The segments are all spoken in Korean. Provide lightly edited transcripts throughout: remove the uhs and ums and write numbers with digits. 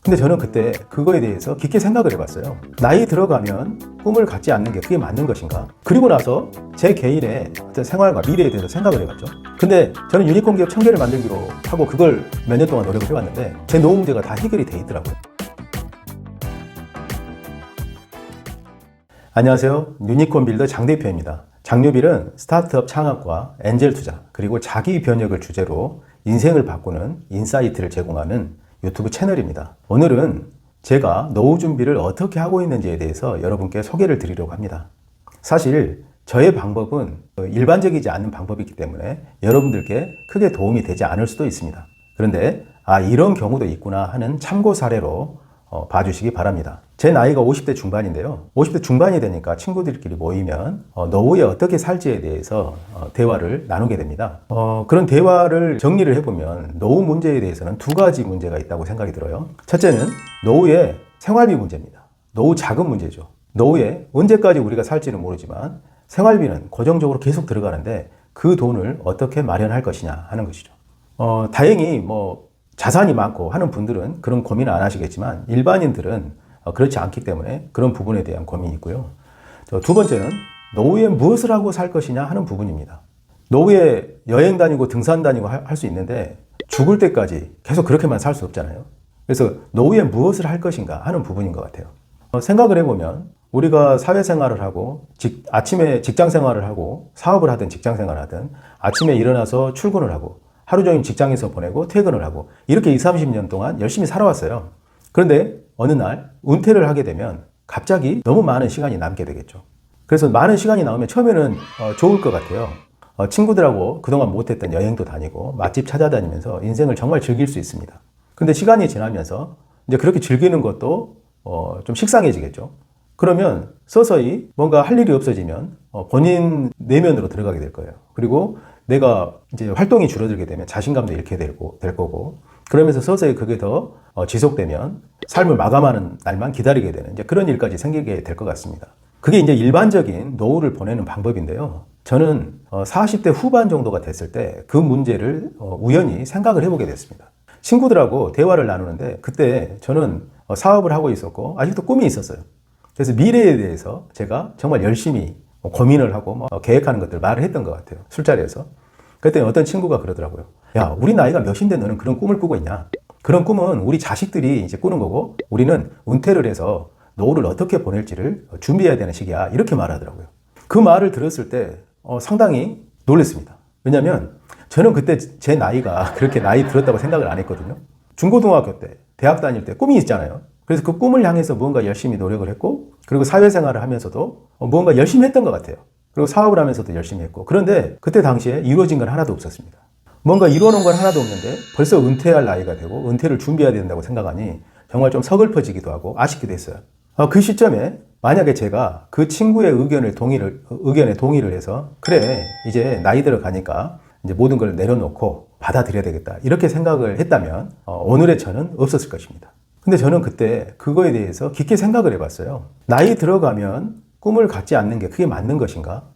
근데 저는 그때 그거에 대해서 깊게 생각을 해봤어요. 나이 들어가면 꿈을 갖지 않는 게 그게 맞는 것인가? 그리고 나서 제 개인의 어떤 생활과 미래에 대해서 생각을 해봤죠. 근데 저는 유니콘 기업 1000개를 만들기로 하고 그걸 몇 년 동안 노력을 해왔는데 제 노후 문제가 다 해결이 돼 있더라고요. 안녕하세요. 유니콘 빌더 장 대표입니다. 장유빌은 스타트업 창업과 엔젤 투자 그리고 자기 변혁을 주제로 인생을 바꾸는 인사이트를 제공하는 유튜브 채널입니다. 오늘은 제가 노후 준비를 어떻게 하고 있는지에 대해서 여러분께 소개를 드리려고 합니다. 사실 저의 방법은 일반적이지 않은 방법이기 때문에 여러분들께 크게 도움이 되지 않을 수도 있습니다. 그런데 이런 경우도 있구나 하는 참고 사례로 봐주시기 바랍니다. 제 나이가 50대 중반인데요. 50대 중반이 되니까 친구들끼리 모이면 노후에 어떻게 살지에 대해서 대화를 나누게 됩니다. 그런 대화를 정리를 해보면 노후 문제에 대해서는 두 가지 문제가 있다고 생각이 들어요. 첫째는 노후의 생활비 문제입니다. 노후 자금 문제죠. 노후에 언제까지 우리가 살지는 모르지만 생활비는 고정적으로 계속 들어가는데 그 돈을 어떻게 마련할 것이냐 하는 것이죠. 다행히 자산이 많고 하는 분들은 그런 고민을 안 하시겠지만 일반인들은 그렇지 않기 때문에 그런 부분에 대한 고민이 있고요. 두 번째는 노후에 무엇을 하고 살 것이냐 하는 부분입니다. 노후에 여행 다니고 등산 다니고 할 수 있는데 죽을 때까지 계속 그렇게만 살 수 없잖아요. 그래서 노후에 무엇을 할 것인가 하는 부분인 것 같아요. 생각을 해보면 우리가 사회생활을 하고 아침에 직장생활을 하고 사업을 하든 직장생활을 하든 아침에 일어나서 출근을 하고 하루 종일 직장에서 보내고 퇴근을 하고 이렇게 20, 30년 동안 열심히 살아왔어요. 그런데 어느 날 은퇴를 하게 되면 갑자기 너무 많은 시간이 남게 되겠죠. 그래서 많은 시간이 나오면 처음에는 좋을 것 같아요. 친구들하고 그동안 못했던 여행도 다니고 맛집 찾아다니면서 인생을 정말 즐길 수 있습니다. 근데 시간이 지나면서 이제 그렇게 즐기는 것도 좀 식상해지겠죠. 그러면 서서히 뭔가 할 일이 없어지면 본인 내면으로 들어가게 될 거예요. 그리고 내가 이제 활동이 줄어들게 되면 자신감도 잃게 될 거고 그러면서 서서히 그게 더 지속되면 삶을 마감하는 날만 기다리게 되는 이제 그런 일까지 생기게 될 것 같습니다. 그게 이제 일반적인 노후를 보내는 방법인데요. 저는 40대 후반 정도가 됐을 때 그 문제를 우연히 생각을 해보게 됐습니다. 친구들하고 대화를 나누는데 그때 저는 사업을 하고 있었고 아직도 꿈이 있었어요. 그래서 미래에 대해서 제가 정말 열심히 고민을 하고 계획하는 것들 말을 했던 것 같아요. 술자리에서. 그랬더니 어떤 친구가 그러더라고요. 야, 우리 나이가 몇인데 너는 그런 꿈을 꾸고 있냐? 그런 꿈은 우리 자식들이 이제 꾸는 거고 우리는 은퇴를 해서 노후를 어떻게 보낼지를 준비해야 되는 시기야. 이렇게 말하더라고요. 그 말을 들었을 때 상당히 놀랐습니다. 왜냐하면 저는 그때 제 나이가 그렇게 나이 들었다고 생각을 안 했거든요. 중고등학교 때, 대학 다닐 때 꿈이 있잖아요. 그래서 그 꿈을 향해서 무언가 열심히 노력을 했고 그리고 사회생활을 하면서도 무언가 열심히 했던 것 같아요. 그리고 사업을 하면서도 열심히 했고 그런데 그때 당시에 이루어진 건 하나도 없었습니다. 뭔가 이루어놓은 건 하나도 없는데 벌써 은퇴할 나이가 되고 은퇴를 준비해야 된다고 생각하니 정말 좀 서글퍼지기도 하고 아쉽기도 했어요. 그 시점에 만약에 제가 그 친구의 의견에 동의를 해서 그래 이제 나이 들어가니까 이제 모든 걸 내려놓고 받아들여야 되겠다 이렇게 생각을 했다면 오늘의 저는 없었을 것입니다. 근데 저는 그때 그거에 대해서 깊게 생각을 해봤어요. 나이 들어가면 꿈을 갖지 않는 게 그게 맞는 것인가?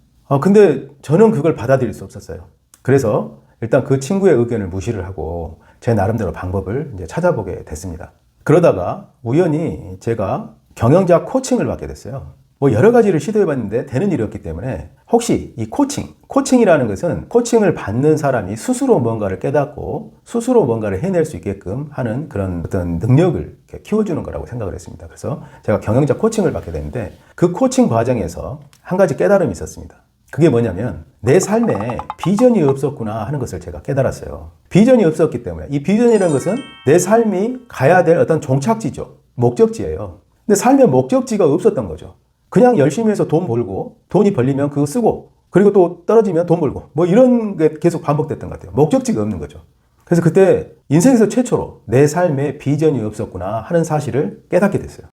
근데 저는 그걸 받아들일 수 없었어요. 그래서 일단 그 친구의 의견을 무시를 하고 제 나름대로 방법을 이제 찾아보게 됐습니다. 그러다가 우연히 제가 경영자 코칭을 받게 됐어요. 여러 가지를 시도해봤는데 되는 일이 없기 때문에 혹시 이 코칭이라는 것은 코칭을 받는 사람이 스스로 뭔가를 깨닫고 스스로 뭔가를 해낼 수 있게끔 하는 그런 어떤 능력을 키워주는 거라고 생각을 했습니다. 그래서 제가 경영자 코칭을 받게 됐는데 그 코칭 과정에서 한 가지 깨달음이 있었습니다. 그게 뭐냐면 내 삶에 비전이 없었구나 하는 것을 제가 깨달았어요. 비전이 없었기 때문에 이 비전이라는 것은 내 삶이 가야 될 어떤 종착지죠. 목적지예요. 근데 삶의 목적지가 없었던 거죠. 그냥 열심히 해서 돈 벌고 돈이 벌리면 그거 쓰고 그리고 또 떨어지면 돈 벌고 이런 게 계속 반복됐던 것 같아요. 목적지가 없는 거죠. 그래서 그때 인생에서 최초로 내 삶에 비전이 없었구나 하는 사실을 깨닫게 됐어요.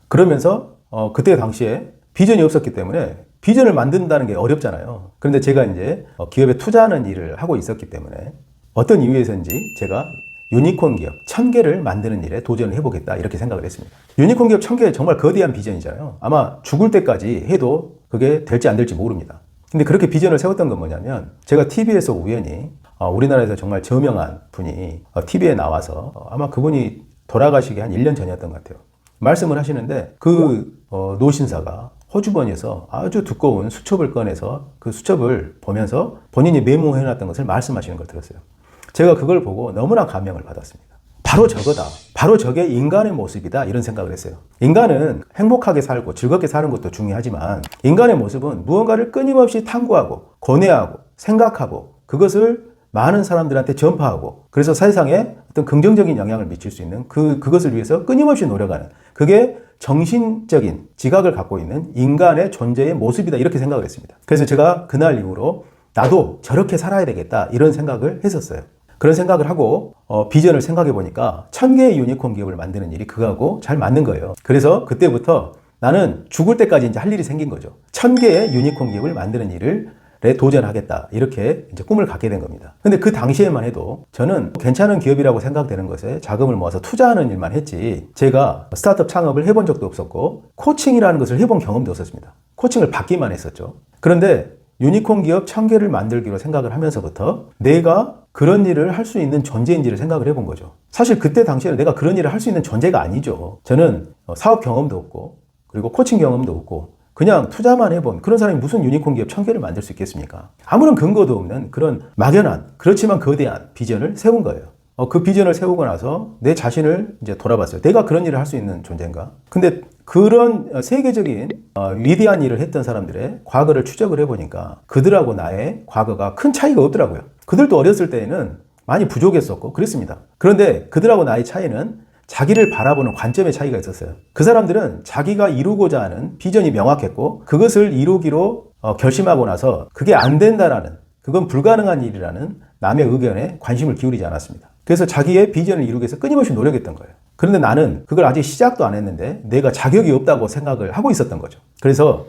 그러면서 그때 당시에 비전이 없었기 때문에 비전을 만든다는 게 어렵잖아요. 그런데 제가 이제 기업에 투자하는 일을 하고 있었기 때문에 어떤 이유에서인지 제가 유니콘 기업 1000개를 만드는 일에 도전을 해보겠다 이렇게 생각을 했습니다. 유니콘 기업 1000개 정말 거대한 비전이잖아요. 아마 죽을 때까지 해도 그게 될지 안 될지 모릅니다. 근데 그렇게 비전을 세웠던 건 뭐냐면 제가 TV에서 우연히 우리나라에서 정말 저명한 분이 TV에 나와서 아마 그분이 돌아가시기 한 1년 전이었던 것 같아요. 말씀을 하시는데 그 노신사가 호주머니에서 아주 두꺼운 수첩을 꺼내서 그 수첩을 보면서 본인이 메모해놨던 것을 말씀하시는 걸 들었어요. 제가 그걸 보고 너무나 감명을 받았습니다. 바로 저거다. 바로 저게 인간의 모습이다. 이런 생각을 했어요. 인간은 행복하게 살고 즐겁게 사는 것도 중요하지만 인간의 모습은 무언가를 끊임없이 탐구하고 고뇌하고 생각하고 그것을 많은 사람들한테 전파하고 그래서 세상에 어떤 긍정적인 영향을 미칠 수 있는 그것을 위해서 끊임없이 노력하는 그게 정신적인 지각을 갖고 있는 인간의 존재의 모습이다. 이렇게 생각을 했습니다. 그래서 제가 그날 이후로 나도 저렇게 살아야 되겠다. 이런 생각을 했었어요. 그런 생각을 하고 비전을 생각해 보니까 1000개의 유니콘 기업을 만드는 일이 그거하고 잘 맞는 거예요. 그래서 그때부터 나는 죽을 때까지 이제 할 일이 생긴 거죠. 1000개의 유니콘 기업을 만드는 일을 도전하겠다. 이렇게 이제 꿈을 갖게 된 겁니다. 근데 그 당시에만 해도 저는 괜찮은 기업이라고 생각되는 것에 자금을 모아서 투자하는 일만 했지 제가 스타트업 창업을 해본 적도 없었고 코칭이라는 것을 해본 경험도 없었습니다. 코칭을 받기만 했었죠. 그런데 유니콘 기업 1000개를 만들기로 생각을 하면서부터 내가 그런 일을 할 수 있는 존재인지를 생각을 해본 거죠. 사실 그때 당시에는 내가 그런 일을 할 수 있는 존재가 아니죠. 저는 사업 경험도 없고 그리고 코칭 경험도 없고 그냥 투자만 해본 그런 사람이 무슨 유니콘 기업 1000개를 만들 수 있겠습니까? 아무런 근거도 없는 그런 막연한 그렇지만 거대한 비전을 세운 거예요. 그 비전을 세우고 나서 내 자신을 이제 돌아봤어요. 내가 그런 일을 할 수 있는 존재인가? 근데 그런 세계적인 위대한 일을 했던 사람들의 과거를 추적을 해보니까 그들하고 나의 과거가 큰 차이가 없더라고요. 그들도 어렸을 때에는 많이 부족했었고 그랬습니다. 그런데 그들하고 나의 차이는 자기를 바라보는 관점의 차이가 있었어요. 그 사람들은 자기가 이루고자 하는 비전이 명확했고 그것을 이루기로 결심하고 나서 그게 안 된다라는 그건 불가능한 일이라는 남의 의견에 관심을 기울이지 않았습니다. 그래서 자기의 비전을 이루기 위해서 끊임없이 노력했던 거예요. 그런데 나는 그걸 아직 시작도 안 했는데 내가 자격이 없다고 생각을 하고 있었던 거죠. 그래서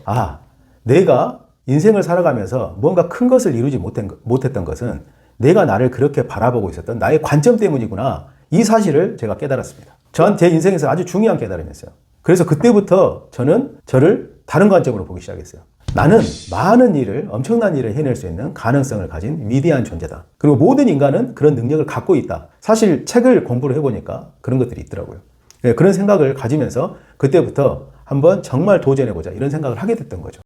내가 인생을 살아가면서 뭔가 큰 것을 이루지 못했던 것은 내가 나를 그렇게 바라보고 있었던 나의 관점 때문이구나. 이 사실을 제가 깨달았습니다. 제 인생에서 아주 중요한 깨달음이었어요. 그래서 그때부터 저는 저를 다른 관점으로 보기 시작했어요. 나는 많은 일을, 엄청난 일을 해낼 수 있는 가능성을 가진 위대한 존재다. 그리고 모든 인간은 그런 능력을 갖고 있다. 사실 책을 공부를 해보니까 그런 것들이 있더라고요. 그런 생각을 가지면서 그때부터 한번 정말 도전해보자 이런 생각을 하게 됐던 거죠.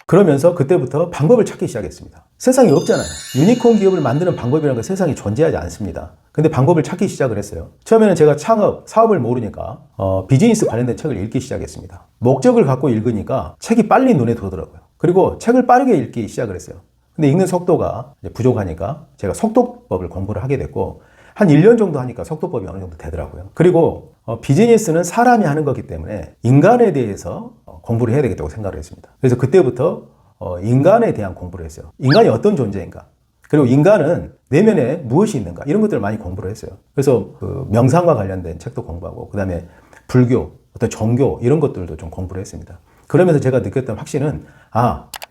그러면서 그때부터 방법을 찾기 시작했습니다. 세상에 없잖아요. 유니콘 기업을 만드는 방법이라는 건 세상에 존재하지 않습니다. 근데 방법을 찾기 시작을 했어요. 처음에는 제가 사업을 모르니까 비즈니스 관련된 책을 읽기 시작했습니다. 목적을 갖고 읽으니까 책이 빨리 눈에 들어오더라고요. 그리고 책을 빠르게 읽기 시작을 했어요. 근데 읽는 속도가 부족하니까 제가 속도법을 공부를 하게 됐고 한 1년 정도 하니까 속도법이 어느 정도 되더라고요. 그리고 비즈니스는 사람이 하는 거기 때문에 인간에 대해서 공부를 해야 되겠다고 생각을 했습니다. 그래서 그때부터 인간에 대한 공부를 했어요. 인간이 어떤 존재인가? 그리고 인간은 내면에 무엇이 있는가? 이런 것들을 많이 공부를 했어요. 그래서 명상과 관련된 책도 공부하고 그 다음에 불교, 어떤 종교 이런 것들도 좀 공부를 했습니다. 그러면서 제가 느꼈던 확신은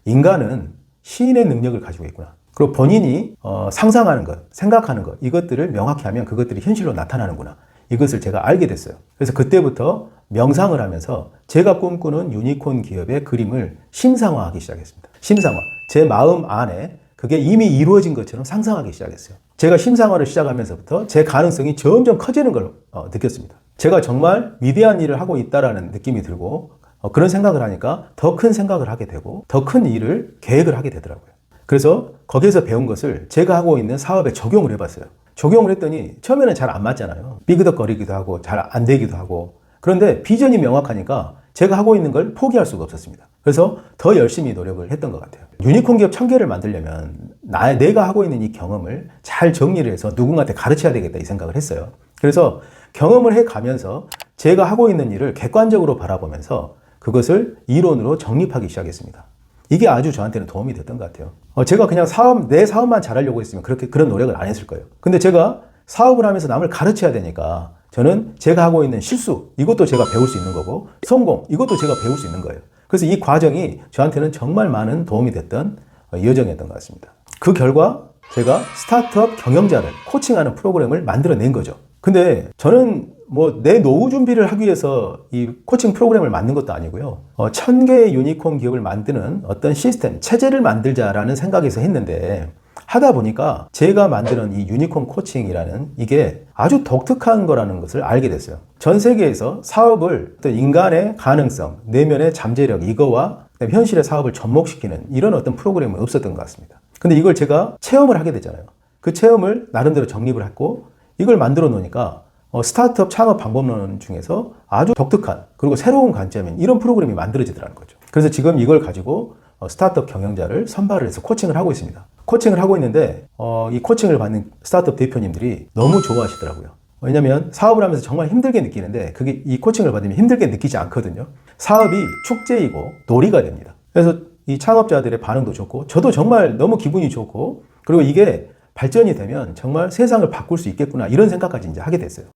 인간은 시인의 능력을 가지고 있구나. 그리고 본인이 상상하는 것, 생각하는 것 이것들을 명확히 하면 그것들이 현실로 나타나는구나. 이것을 제가 알게 됐어요. 그래서 그때부터 명상을 하면서 제가 꿈꾸는 유니콘 기업의 그림을 심상화하기 시작했습니다. 심상화. 제 마음 안에 그게 이미 이루어진 것처럼 상상하기 시작했어요. 제가 심상화를 시작하면서부터 제 가능성이 점점 커지는 걸 느꼈습니다. 제가 정말 위대한 일을 하고 있다라는 느낌이 들고 그런 생각을 하니까 더 큰 생각을 하게 되고 더 큰 일을 계획을 하게 되더라고요. 그래서 거기에서 배운 것을 제가 하고 있는 사업에 적용을 해봤어요. 적용을 했더니 처음에는 잘 안 맞잖아요. 삐그덕거리기도 하고 잘 안 되기도 하고 그런데 비전이 명확하니까 제가 하고 있는 걸 포기할 수가 없었습니다. 그래서 더 열심히 노력을 했던 것 같아요. 유니콘 기업 1000개를 만들려면 내가 하고 있는 이 경험을 잘 정리를 해서 누군가한테 가르쳐야 되겠다 이 생각을 했어요. 그래서 경험을 해가면서 제가 하고 있는 일을 객관적으로 바라보면서 그것을 이론으로 정립하기 시작했습니다. 이게 아주 저한테는 도움이 됐던 것 같아요. 제가 그냥 내 사업만 잘하려고 했으면 그런 노력을 안 했을 거예요. 근데 제가 사업을 하면서 남을 가르쳐야 되니까 저는 제가 하고 있는 실수, 이것도 제가 배울 수 있는 거고 성공, 이것도 제가 배울 수 있는 거예요. 그래서 이 과정이 저한테는 정말 많은 도움이 됐던 여정이었던 것 같습니다. 그 결과 제가 스타트업 경영자를 코칭하는 프로그램을 만들어낸 거죠. 근데 저는 뭐 내 노후 준비를 하기 위해서 이 코칭 프로그램을 만든 것도 아니고요. 1000개의 유니콘 기업을 만드는 어떤 시스템, 체제를 만들자라는 생각에서 했는데 하다 보니까 제가 만드는 이 유니콘 코칭이라는 이게 아주 독특한 거라는 것을 알게 됐어요. 전 세계에서 사업을 어떤 인간의 가능성, 내면의 잠재력 이거와 현실의 사업을 접목시키는 이런 어떤 프로그램은 없었던 것 같습니다. 근데 이걸 제가 체험을 하게 되잖아요. 그 체험을 나름대로 정립을 했고 이걸 만들어 놓으니까 스타트업 창업 방법론 중에서 아주 독특한 그리고 새로운 관점인 이런 프로그램이 만들어지더라는 거죠. 그래서 지금 이걸 가지고 스타트업 경영자를 선발을 해서 코칭을 하고 있습니다. 코칭을 하고 있는데 이 코칭을 받는 스타트업 대표님들이 너무 좋아하시더라고요. 왜냐면 사업을 하면서 정말 힘들게 느끼는데 그게 이 코칭을 받으면 힘들게 느끼지 않거든요. 사업이 축제이고 놀이가 됩니다. 그래서 이 창업자들의 반응도 좋고 저도 정말 너무 기분이 좋고 그리고 이게 발전이 되면 정말 세상을 바꿀 수 있겠구나 이런 생각까지 이제 하게 됐어요.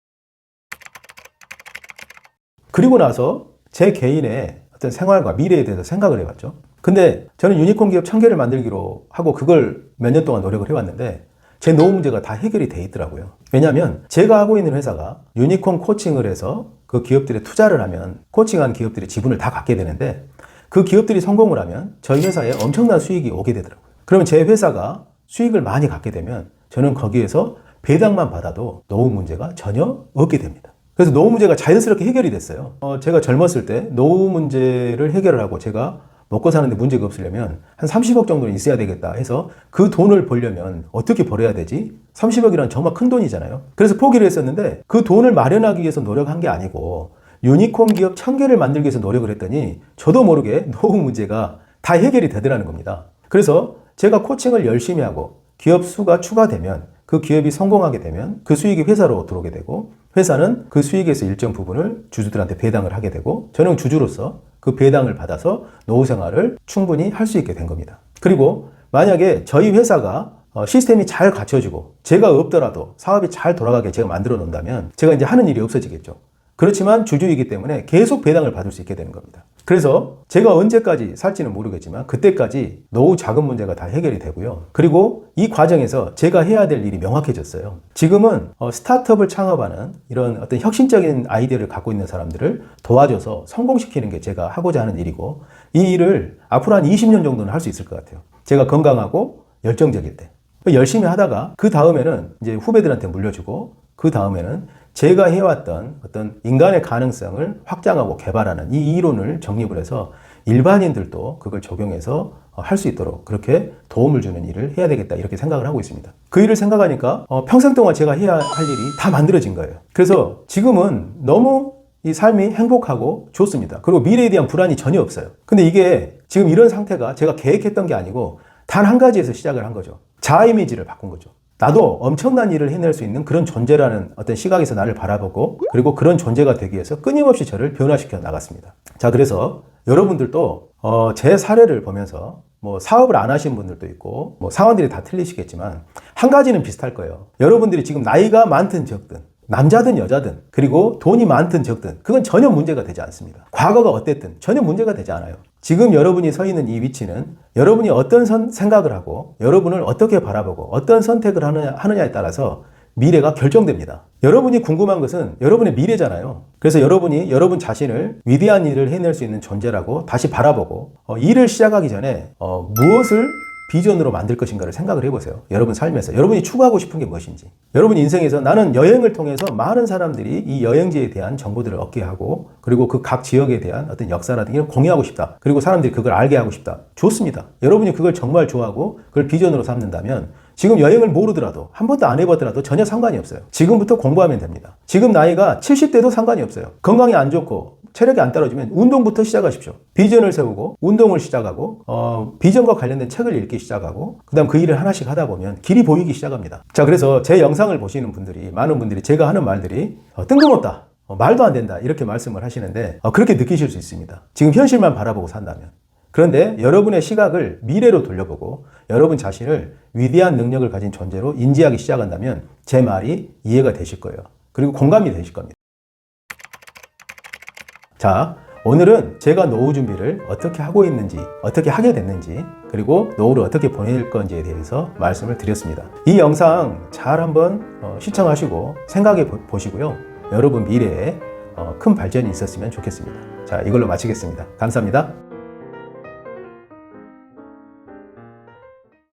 그리고 나서 제 개인의 어떤 생활과 미래에 대해서 생각을 해봤죠. 근데 저는 유니콘 기업 1000개를 만들기로 하고 그걸 몇 년 동안 노력을 해왔는데 제 노후 문제가 다 해결이 돼 있더라고요. 왜냐하면 제가 하고 있는 회사가 유니콘 코칭을 해서 그 기업들에 투자를 하면 코칭한 기업들이 지분을 다 갖게 되는데 그 기업들이 성공을 하면 저희 회사에 엄청난 수익이 오게 되더라고요. 그러면 제 회사가 수익을 많이 갖게 되면 저는 거기에서 배당만 받아도 노후 문제가 전혀 없게 됩니다. 그래서 노후 문제가 자연스럽게 해결이 됐어요. 제가 젊었을 때 노후 문제를 해결을 하고 제가 먹고 사는데 문제가 없으려면 한 30억 정도는 있어야 되겠다 해서 그 돈을 벌려면 어떻게 벌어야 되지? 30억이란 정말 큰 돈이잖아요. 그래서 포기를 했었는데 그 돈을 마련하기 위해서 노력한 게 아니고 유니콘 기업 1000개를 만들기 위해서 노력을 했더니 저도 모르게 노후 문제가 다 해결이 되더라는 겁니다. 그래서 제가 코칭을 열심히 하고 기업 수가 추가되면 그 기업이 성공하게 되면 그 수익이 회사로 들어오게 되고 회사는 그 수익에서 일정 부분을 주주들한테 배당을 하게 되고 저는 주주로서 그 배당을 받아서 노후 생활을 충분히 할 수 있게 된 겁니다. 그리고 만약에 저희 회사가 시스템이 잘 갖춰지고 제가 없더라도 사업이 잘 돌아가게 제가 만들어 놓는다면 제가 이제 하는 일이 없어지겠죠. 그렇지만 주주이기 때문에 계속 배당을 받을 수 있게 되는 겁니다. 그래서 제가 언제까지 살지는 모르겠지만 그때까지 노후 자금 문제가 다 해결이 되고요. 그리고 이 과정에서 제가 해야 될 일이 명확해졌어요. 지금은 스타트업을 창업하는 이런 어떤 혁신적인 아이디어를 갖고 있는 사람들을 도와줘서 성공시키는 게 제가 하고자 하는 일이고 이 일을 앞으로 한 20년 정도는 할 수 있을 것 같아요. 제가 건강하고 열정적일 때. 열심히 하다가 그 다음에는 이제 후배들한테 물려주고 그 다음에는 제가 해왔던 어떤 인간의 가능성을 확장하고 개발하는 이 이론을 정립을 해서 일반인들도 그걸 적용해서 할 수 있도록 그렇게 도움을 주는 일을 해야 되겠다 이렇게 생각을 하고 있습니다. 그 일을 생각하니까 평생 동안 제가 해야 할 일이 다 만들어진 거예요. 그래서 지금은 너무 이 삶이 행복하고 좋습니다. 그리고 미래에 대한 불안이 전혀 없어요. 근데 이게 지금 이런 상태가 제가 계획했던 게 아니고 단 한 가지에서 시작을 한 거죠. 자아 이미지를 바꾼 거죠. 나도 엄청난 일을 해낼 수 있는 그런 존재라는 어떤 시각에서 나를 바라보고 그리고 그런 존재가 되기 위해서 끊임없이 저를 변화시켜 나갔습니다. 자, 그래서 여러분들도 제 사례를 보면서 뭐 사업을 안 하신 분들도 있고 뭐 상황들이 다 틀리시겠지만 한 가지는 비슷할 거예요. 여러분들이 지금 나이가 많든 적든 남자든 여자든 그리고 돈이 많든 적든 그건 전혀 문제가 되지 않습니다. 과거가 어땠든 전혀 문제가 되지 않아요. 지금 여러분이 서 있는 이 위치는 여러분이 어떤 생각을 하고 여러분을 어떻게 바라보고 어떤 선택을 하느냐에 따라서 미래가 결정됩니다. 여러분이 궁금한 것은 여러분의 미래잖아요. 그래서 여러분이 여러분 자신을 위대한 일을 해낼 수 있는 존재라고 다시 바라보고 일을 시작하기 전에 무엇을 비전으로 만들 것인가를 생각을 해보세요. 여러분 삶에서 여러분이 추구하고 싶은 게 무엇인지. 여러분 인생에서 나는 여행을 통해서 많은 사람들이 이 여행지에 대한 정보들을 얻게 하고 그리고 그 각 지역에 대한 어떤 역사라든지 이런 공유하고 싶다. 그리고 사람들이 그걸 알게 하고 싶다. 좋습니다. 여러분이 그걸 정말 좋아하고 그걸 비전으로 삼는다면 지금 여행을 모르더라도 한 번도 안 해보더라도 전혀 상관이 없어요. 지금부터 공부하면 됩니다. 지금 나이가 70대도 상관이 없어요. 건강이 안 좋고 체력이 안 떨어지면 운동부터 시작하십시오. 비전을 세우고 운동을 시작하고 비전과 관련된 책을 읽기 시작하고 그 다음 그 일을 하나씩 하다 보면 길이 보이기 시작합니다. 자, 그래서 제 영상을 보시는 분들이 많은 분들이 제가 하는 말들이 뜬금없다, 말도 안 된다 이렇게 말씀을 하시는데 그렇게 느끼실 수 있습니다. 지금 현실만 바라보고 산다면. 그런데 여러분의 시각을 미래로 돌려보고 여러분 자신을 위대한 능력을 가진 존재로 인지하기 시작한다면 제 말이 이해가 되실 거예요. 그리고 공감이 되실 겁니다. 자, 오늘은 제가 노후 준비를 어떻게 하고 있는지, 어떻게 하게 됐는지, 그리고 노후를 어떻게 보낼 건지에 대해서 말씀을 드렸습니다. 이 영상 잘 한번 시청하시고 생각해 보시고요. 여러분 미래에 큰 발전이 있었으면 좋겠습니다. 자, 이걸로 마치겠습니다. 감사합니다.